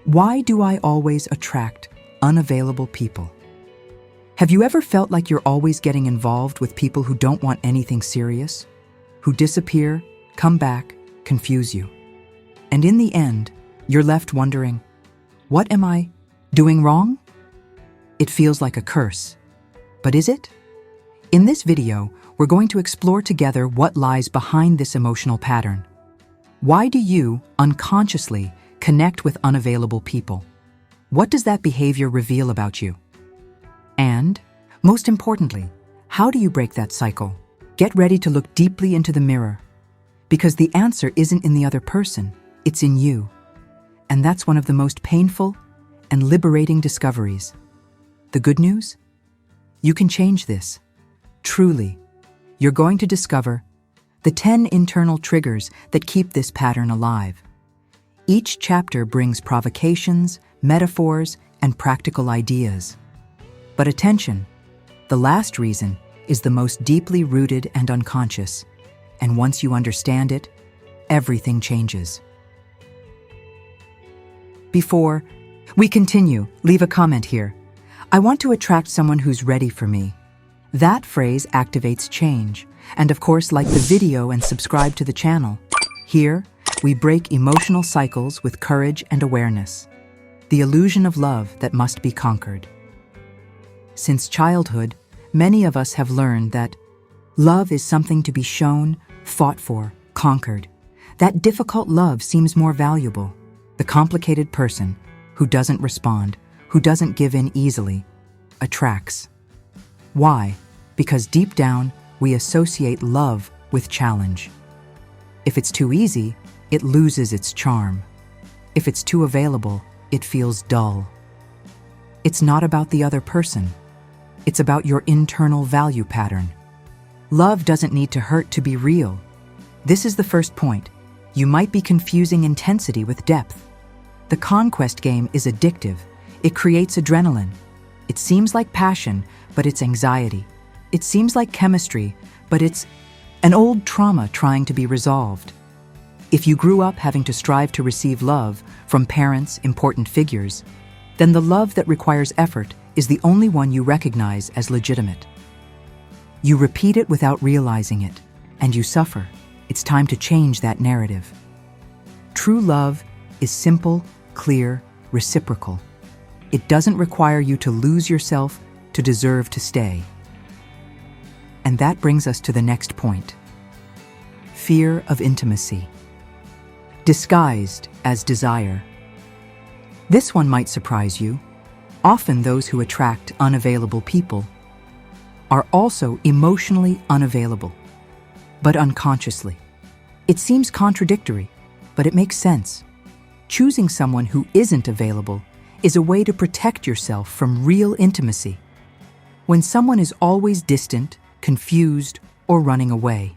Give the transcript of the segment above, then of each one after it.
Why do I always attract unavailable people? Have you ever felt like you're always getting involved with people who don't want anything serious, who disappear, come back, confuse you? And in the end, you're left wondering, what am I doing wrong? It feels like a curse. But is it? In this video, we're going to explore together what lies behind this emotional pattern. Why do you, unconsciously, connect with unavailable people? What does that behavior reveal about you? And, most importantly, how do you break that cycle? Get ready to look deeply into the mirror. Because the answer isn't in the other person, it's in you. And that's one of the most painful and liberating discoveries. The good news? You can change this. Truly, you're going to discover the 10 internal triggers that keep this pattern alive. Each chapter brings provocations, metaphors, and practical ideas. But attention, the last reason is the most deeply rooted and unconscious, and once you understand it, everything changes. Before we continue, leave a comment here. I want to attract someone who's ready for me. That phrase activates change, and of course, like the video and subscribe to the channel. Here, we break emotional cycles with courage and awareness. The illusion of love that must be conquered. Since childhood, many of us have learned that love is something to be shown, fought for, conquered. That difficult love seems more valuable. The complicated person who doesn't respond, who doesn't give in easily, attracts. Why? Because deep down, we associate love with challenge. If it's too easy, it loses its charm. If it's too available, it feels dull. It's not about the other person. It's about your internal value pattern. Love doesn't need to hurt to be real. This is the first point. You might be confusing intensity with depth. The conquest game is addictive. It creates adrenaline. It seems like passion, but it's anxiety. It seems like chemistry, but it's an old trauma trying to be resolved. If you grew up having to strive to receive love from parents, important figures, then the love that requires effort is the only one you recognize as legitimate. You repeat it without realizing it, and you suffer. It's time to change that narrative. True love is simple, clear, reciprocal. It doesn't require you to lose yourself to deserve to stay. And that brings us to the next point. Fear of intimacy. Disguised as desire. This one might surprise you. Often those who attract unavailable people are also emotionally unavailable, but unconsciously. It seems contradictory, but it makes sense. Choosing someone who isn't available is a way to protect yourself from real intimacy. When someone is always distant, confused, or running away,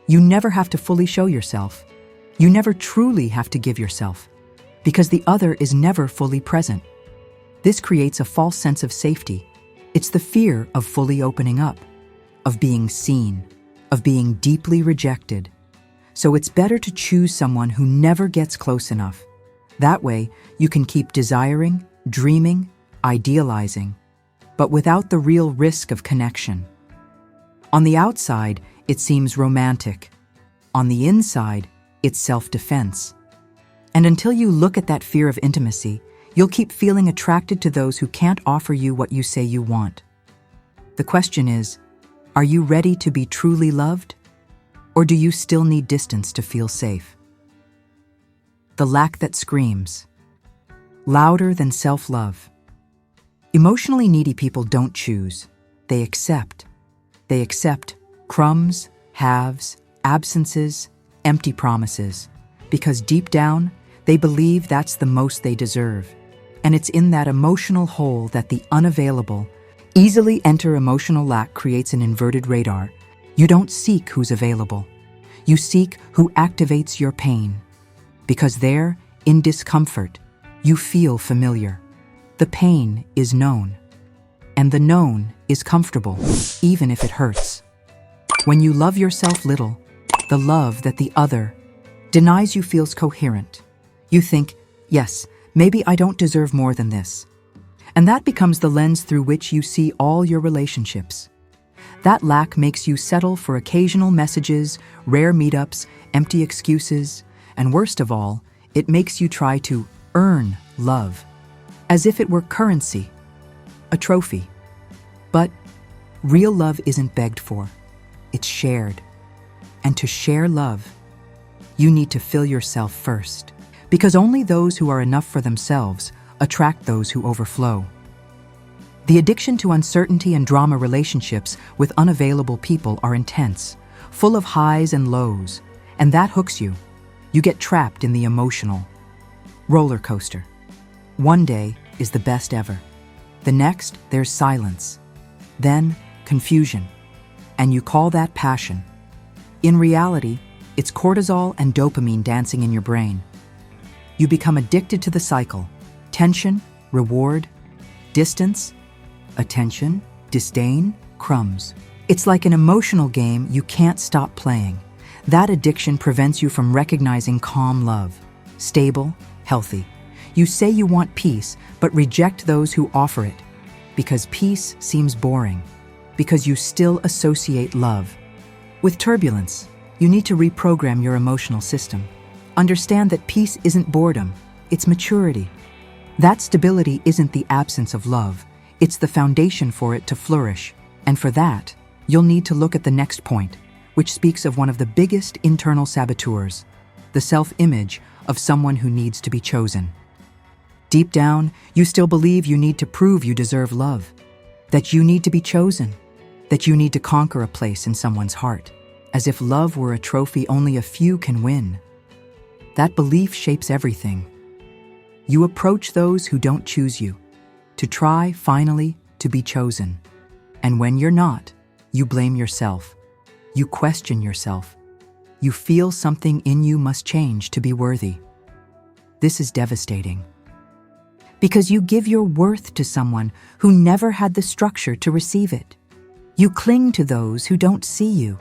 you never have to fully show yourself. You never truly have to give yourself, because the other is never fully present. This creates a false sense of safety. It's the fear of fully opening up, of being seen, of being deeply rejected. So it's better to choose someone who never gets close enough. That way, you can keep desiring, dreaming, idealizing, but without the real risk of connection. On the outside, it seems romantic. On the inside, it's self-defense. And until you look at that fear of intimacy, you'll keep feeling attracted to those who can't offer you what you say you want. The question is, are you ready to be truly loved? Or do you still need distance to feel safe? The lack that screams. Louder than self-love. Emotionally needy people don't choose. They accept. They accept crumbs, halves, absences, empty promises, because deep down, they believe that's the most they deserve. And it's in that emotional hole that the unavailable, easily enter. Emotional lack creates an inverted radar. You don't seek who's available. You seek who activates your pain. Because there, in discomfort, you feel familiar. The pain is known. And the known is comfortable, even if it hurts. When you love yourself little, the love that the other denies you feels coherent. You think, yes, Maybe I don't deserve more than this. And that becomes the lens through which you see all your relationships. That lack makes you settle for occasional messages, rare meetups, empty excuses, and worst of all, it makes you try to earn love, as if it were currency, a trophy. But real love isn't begged for, it's shared. And to share love, you need to fill yourself first, because only those who are enough for themselves attract those who overflow. The addiction to uncertainty and drama relationships with unavailable people are intense, full of highs and lows, and that hooks you. You get trapped in the emotional roller coaster. One day is the best ever. The next, there's silence. Then, confusion. And you call that passion. In reality, it's cortisol and dopamine dancing in your brain. You become addicted to the cycle. Tension, reward, distance, attention, disdain, crumbs. It's like an emotional game you can't stop playing. That addiction prevents you from recognizing calm love, stable, healthy. You say you want peace, but reject those who offer it, because peace seems boring, because you still associate love with turbulence. You need to reprogram your emotional system. Understand that peace isn't boredom, it's maturity. That stability isn't the absence of love, it's the foundation for it to flourish. And for that, you'll need to look at the next point, which speaks of one of the biggest internal saboteurs, the self-image of someone who needs to be chosen. Deep down, you still believe you need to prove you deserve love, that you need to be chosen, that you need to conquer a place in someone's heart, as if love were a trophy only a few can win. That belief shapes everything. You approach those who don't choose you, to try, finally, to be chosen. And when you're not, you blame yourself. You question yourself. You feel something in you must change to be worthy. This is devastating. Because you give your worth to someone who never had the structure to receive it. You cling to those who don't see you,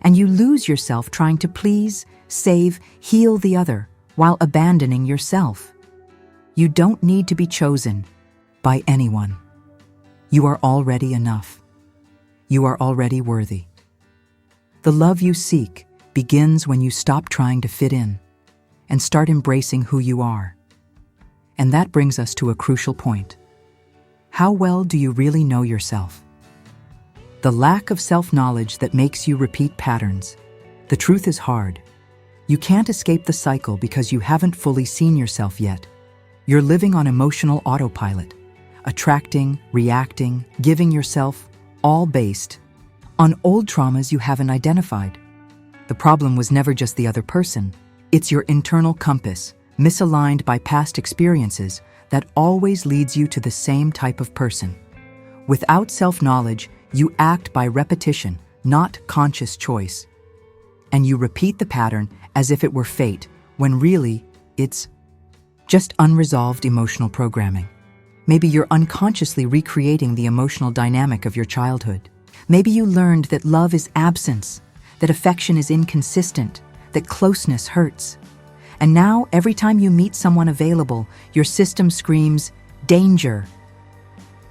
and you lose yourself trying to please, save, heal the other while abandoning yourself. You don't need to be chosen by anyone. You are already enough. You are already worthy. The love you seek begins when you stop trying to fit in and start embracing who you are. And that brings us to a crucial point. How well do you really know yourself? The lack of self-knowledge that makes you repeat patterns. The truth is hard. You can't escape the cycle because you haven't fully seen yourself yet. You're living on emotional autopilot, attracting, reacting, giving yourself, all based on old traumas you haven't identified. The problem was never just the other person. It's your internal compass, misaligned by past experiences, that always leads you to the same type of person. Without self-knowledge, you act by repetition, not conscious choice. And you repeat the pattern as if it were fate, when really, it's just unresolved emotional programming. Maybe you're unconsciously recreating the emotional dynamic of your childhood. Maybe you learned that love is absence, that affection is inconsistent, that closeness hurts. And now, every time you meet someone available, your system screams, danger.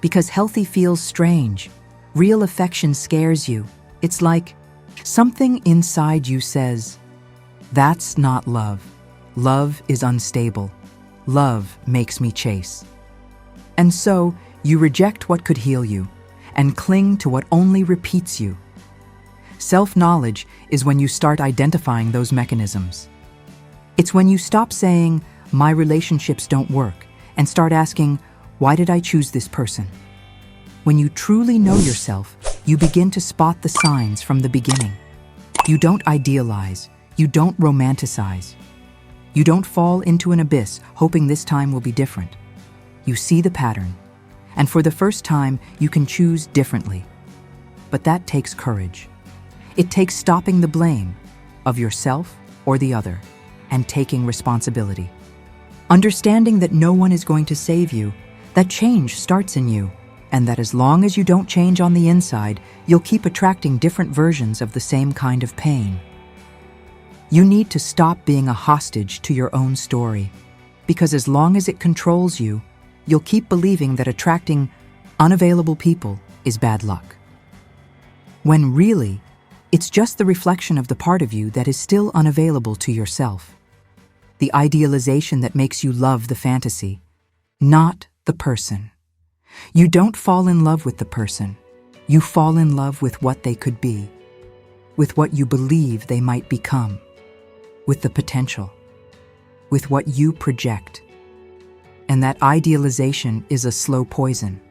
Because healthy feels strange. Real affection scares you. It's like something inside you says, that's not love. Love is unstable. Love makes me chase. And so, you reject what could heal you and cling to what only repeats you. Self-knowledge is when you start identifying those mechanisms. It's when you stop saying, my relationships don't work, and start asking, why did I choose this person? When you truly know yourself, you begin to spot the signs from the beginning. You don't idealize. You don't romanticize. You don't fall into an abyss hoping this time will be different. You see the pattern, and for the first time, you can choose differently. But that takes courage. It takes stopping the blame of yourself or the other and taking responsibility. Understanding that no one is going to save you, that change starts in you, and that as long as you don't change on the inside, you'll keep attracting different versions of the same kind of pain. You need to stop being a hostage to your own story. Because as long as it controls you, you'll keep believing that attracting unavailable people is bad luck. When really, it's just the reflection of the part of you that is still unavailable to yourself. The idealization that makes you love the fantasy, not the person. You don't fall in love with the person. You fall in love with what they could be, with what you believe they might become, with the potential, with what you project. And that idealization is a slow poison.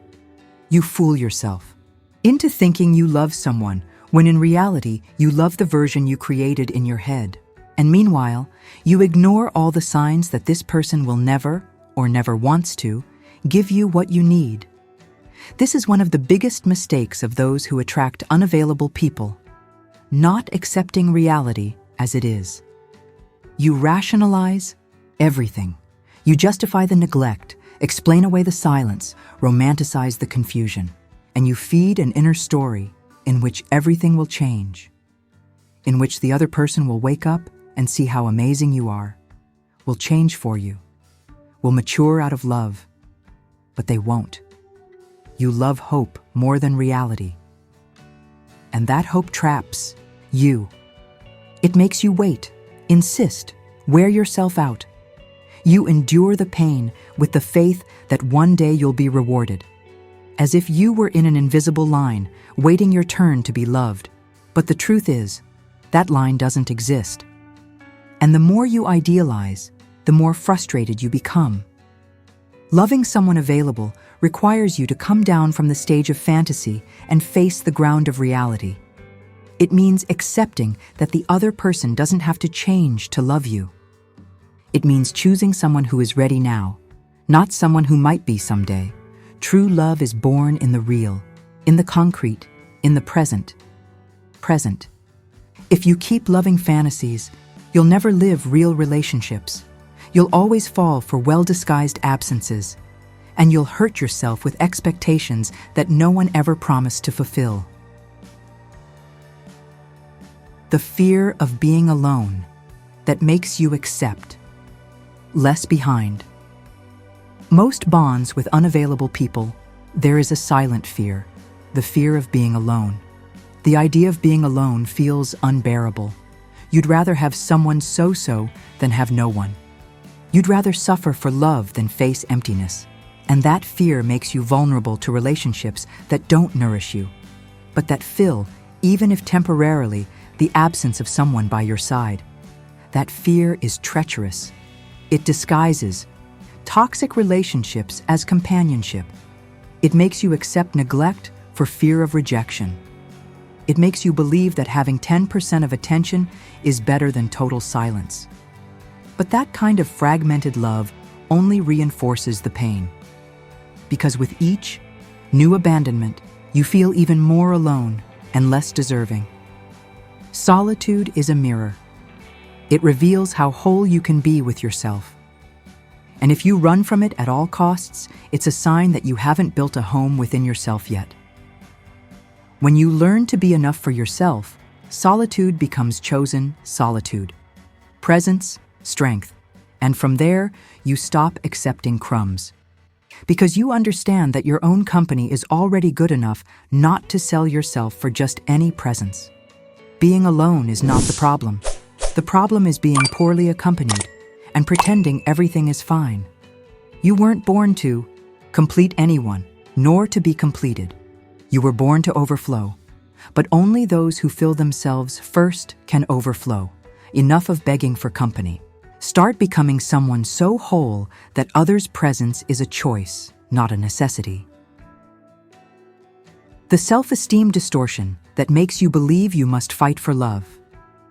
You fool yourself into thinking you love someone when in reality you love the version you created in your head. And meanwhile, you ignore all the signs that this person will never, or never wants to, give you what you need. This is one of the biggest mistakes of those who attract unavailable people, not accepting reality as it is. You rationalize everything. You justify the neglect, explain away the silence, romanticize the confusion, and you feed an inner story in which everything will change, in which the other person will wake up and see how amazing you are, will change for you, will mature out of love, but they won't. You love hope more than reality. And that hope traps you. It makes you wait, insist, wear yourself out. You endure the pain with the faith that one day you'll be rewarded, as if you were in an invisible line, waiting your turn to be loved. But the truth is, that line doesn't exist. And the more you idealize, the more frustrated you become. Loving someone available requires you to come down from the stage of fantasy and face the ground of reality. It means accepting that the other person doesn't have to change to love you. It means choosing someone who is ready now, not someone who might be someday. True love is born in the real, in the concrete, in the present. Present. If you keep loving fantasies, you'll never live real relationships. You'll always fall for well-disguised absences, and you'll hurt yourself with expectations that no one ever promised to fulfill. The fear of being alone that makes you accept less behind. Most bonds with unavailable people, there is a silent fear, the fear of being alone. The idea of being alone feels unbearable. You'd rather have someone so-so than have no one. You'd rather suffer for love than face emptiness. And that fear makes you vulnerable to relationships that don't nourish you, but that fill, even if temporarily, the absence of someone by your side. That fear is treacherous. It disguises toxic relationships as companionship. It makes you accept neglect for fear of rejection. It makes you believe that having 10% of attention is better than total silence. But that kind of fragmented love only reinforces the pain. Because with each new abandonment, you feel even more alone and less deserving. Solitude is a mirror. It reveals how whole you can be with yourself. And if you run from it at all costs, it's a sign that you haven't built a home within yourself yet. When you learn to be enough for yourself, solitude becomes chosen solitude. Presence, strength. And from there, you stop accepting crumbs. Because you understand that your own company is already good enough not to sell yourself for just any presence. Being alone is not the problem. The problem is being poorly accompanied and pretending everything is fine. You weren't born to complete anyone, nor to be completed. You were born to overflow. But only those who fill themselves first can overflow. Enough of begging for company. Start becoming someone so whole that others' presence is a choice, not a necessity. The self-esteem distortion that makes you believe you must fight for love.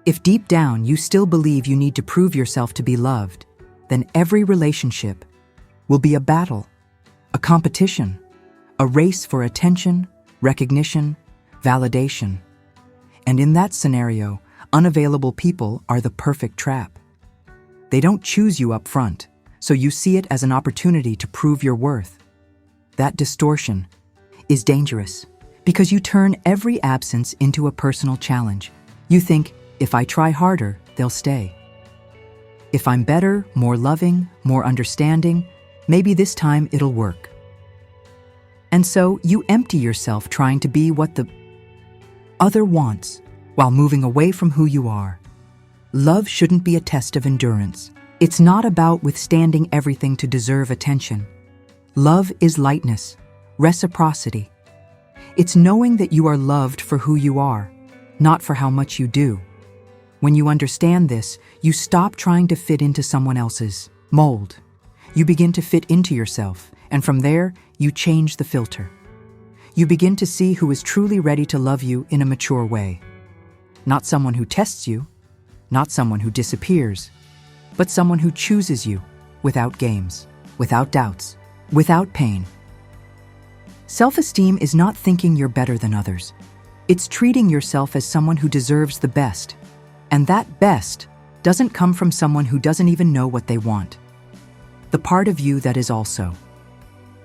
If deep down you still believe you need to prove yourself to be loved, then every relationship will be a battle, a competition, a race for attention, recognition, validation. And in that scenario, unavailable people are the perfect trap. They don't choose you up front, so you see it as an opportunity to prove your worth. That distortion is dangerous because you turn every absence into a personal challenge. You think, if I try harder, they'll stay. If I'm better, more loving, more understanding, maybe this time it'll work. And so you empty yourself trying to be what the other wants while moving away from who you are. Love shouldn't be a test of endurance. It's not about withstanding everything to deserve attention. Love is lightness, reciprocity. It's knowing that you are loved for who you are, not for how much you do. When you understand this, you stop trying to fit into someone else's mold. You begin to fit into yourself, and from there, you change the filter. You begin to see who is truly ready to love you in a mature way. Not someone who tests you, not someone who disappears, but someone who chooses you without games, without doubts, without pain. Self-esteem is not thinking you're better than others. It's treating yourself as someone who deserves the best. And that best doesn't come from someone who doesn't even know what they want. The part of you that is also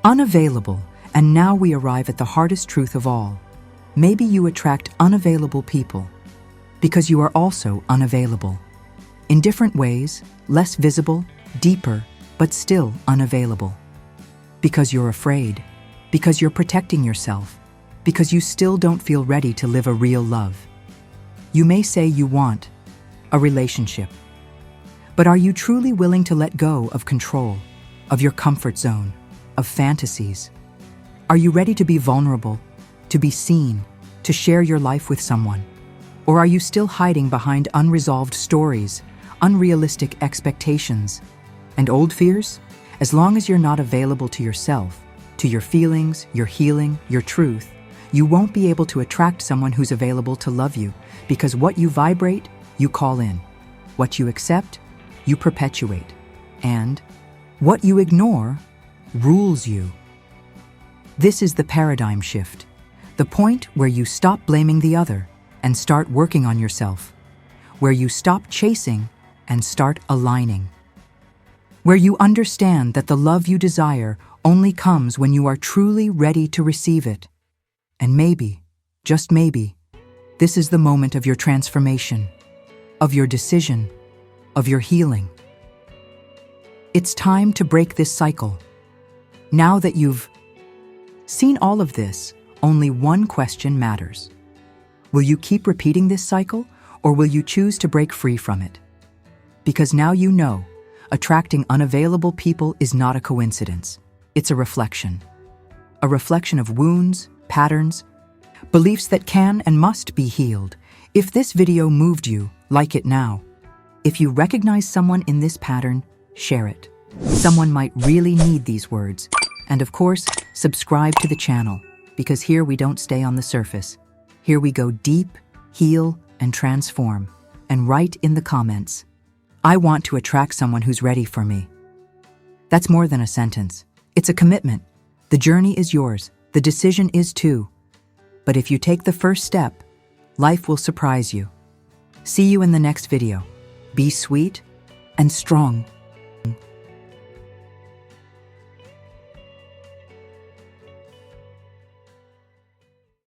unavailable. And now we arrive at the hardest truth of all. Maybe you attract unavailable people because you are also unavailable. In different ways, less visible, deeper, but still unavailable. Because you're afraid, because you're protecting yourself, because you still don't feel ready to live a real love. You may say you want a relationship, but are you truly willing to let go of control, of your comfort zone, of fantasies? Are you ready to be vulnerable, to be seen, to share your life with someone? Or are you still hiding behind unresolved stories, unrealistic expectations, and old fears? As long as you're not available to yourself, to your feelings, your healing, your truth, you won't be able to attract someone who's available to love you, because what you vibrate, you call in. What you accept, you perpetuate. And what you ignore rules you. This is the paradigm shift, the point where you stop blaming the other and start working on yourself, where you stop chasing and start aligning, where you understand that the love you desire only comes when you are truly ready to receive it. And maybe, just maybe, this is the moment of your transformation, of your decision, of your healing. It's time to break this cycle. Now that you've seen all of this, only one question matters. Will you keep repeating this cycle, or will you choose to break free from it? Because now you know, attracting unavailable people is not a coincidence. It's a reflection of wounds, patterns, beliefs that can and must be healed. If this video moved you, like it now. If you recognize someone in this pattern, share it. Someone might really need these words. And of course, subscribe to the channel, because here we don't stay on the surface. Here we go deep, heal, and transform. And write in the comments, I want to attract someone who's ready for me. That's more than a sentence. It's a commitment. The journey is yours. The decision is too. But if you take the first step, life will surprise you. See you in the next video. Be sweet and strong.